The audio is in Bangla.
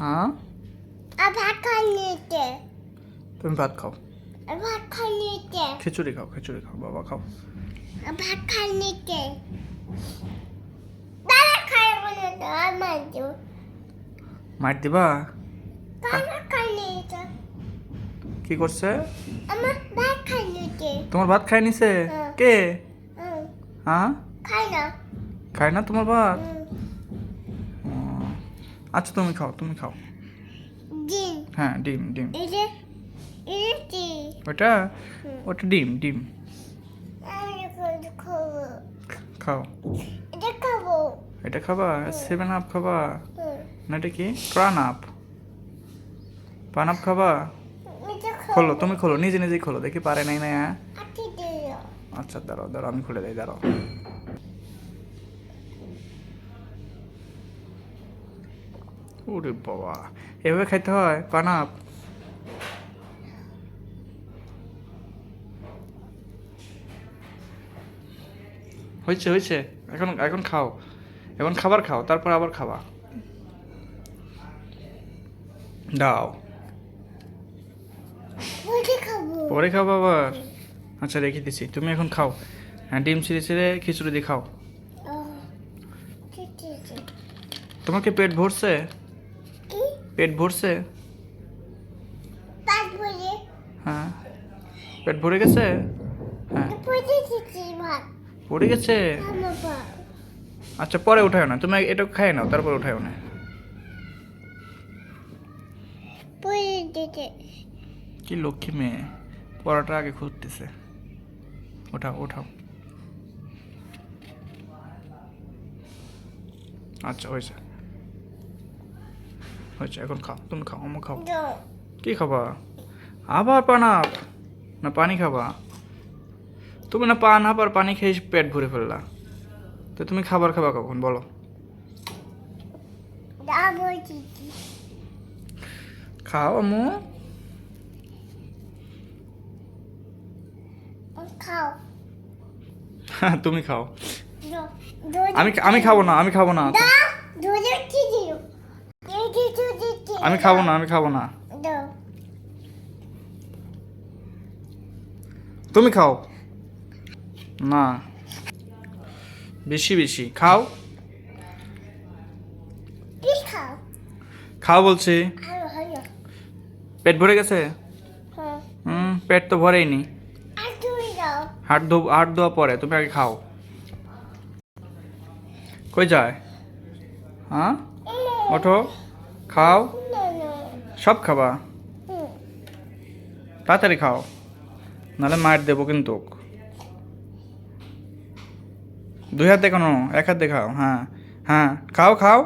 হ্যাঁ ভাত খাই নিতে। তুমি ভাত খাও, ভাত খাই নিতে। খিচুড়ি খাও, বাবা খাও। ভাত খাই নিতে। দাদা খাই বলে তো আমার তো। মার দিবা? দাদা খাই নিতে। কি করছে? আমার ভাত খাই নিতে। তোমার ভাত খাই নিছে? হ্যাঁ। কে? হ্যাঁ খাই না। খায় না তোমার ভাত? ও, আচ্ছা তুমি খাও, তুমি খাও। ডিম। হ্যাঁ ডিম ডিম। এটা কি? ওটা ওটা ডিম ডিম। আমি খাবো। খাও। এটা খাবো। এটা খাবা? 7 আপ খাবা? হুম। না এটা কি? প্রাণ-আপ। প্রাণ-আপ খাবা? এটা খোলো, তুমি খোলো, নিজে নিজেই খোলো, দেখি পারে নাই না। আটি দিও। আচ্ছা দাঁড়াও দাঁড়াও, আমি খুলে দেই, দাঁড়াও। ওরে বাবা, এভাবে খাইতে হয় প্রাণ-আপ? হয়েছে হয়েছে, এখন এখন খাও, এখন খাবার খাও, তারপর আবার খাবা। দাও, ওটা খাবো। পরে খাও আবার। আচ্ছা রেখে দিছি, তুমি এখন খাও। হ্যাঁ ডিম ছিঁড়ে ছিঁড়ে খিচুড়ি দিয়ে খাও। ঠিক আছে। তোমার কি পেট ভরছে? কি? পেট ভরছে? পাঁচ বলে। হ্যাঁ পেট ভরে গেছে? হ্যাঁ পড়ে দিচ্ছি ভাত। পড়ে গেছে? আমার ভাত। আচ্ছা পরে উঠায় না, তুমি এটা খাই নাও, তারপর উঠায় না। পড়ে দিতে। কি লক্ষ্মী মেয়ে, পড়াটা আগে খুঁজতেছে। ওঠাও ওঠাও। আচ্ছা হয়েছে হয়েছে, এখন খাও, তুমি খাও, আমার খাও। দাও। কি খাবা? আবার পান-আপ না পানি খাবা? তুমি না পান-আপ আর পানি খেয়ে পেট ভরে ফেললা, তো তুমি খাবার খাবা কখন বলো? দাও দিচ্ছি। খাও আম্মু। খাও। তুমি খাও। দাও। আমি খাবো না, আমি খাবো না, দাও। দুধের কি দিও? এই কিছু দিচ্ছি। আমি খাবো না, আমি খাবো না। দাও। তুমি খাও না, বেশি বেশি খাও। কি খাও? খাও বলছি। আরো হলো। পেট ভরে গেছে? হ্যাঁ। পেট তো ভরেইনি। আর তুমি দাও। হাত ধোয়া পরে, তুমি আগে খাও। কই যায়? হ্যাঁ ওঠো, খাও, না না। সব খাবা, হুম। তাড়াতাড়ি খাও, নাহলে মার দেবো কিন্তু। 2 হাত দেখানো, 1 হাত দেখাও। হ্যাঁ হ্যাঁ খাও খাও।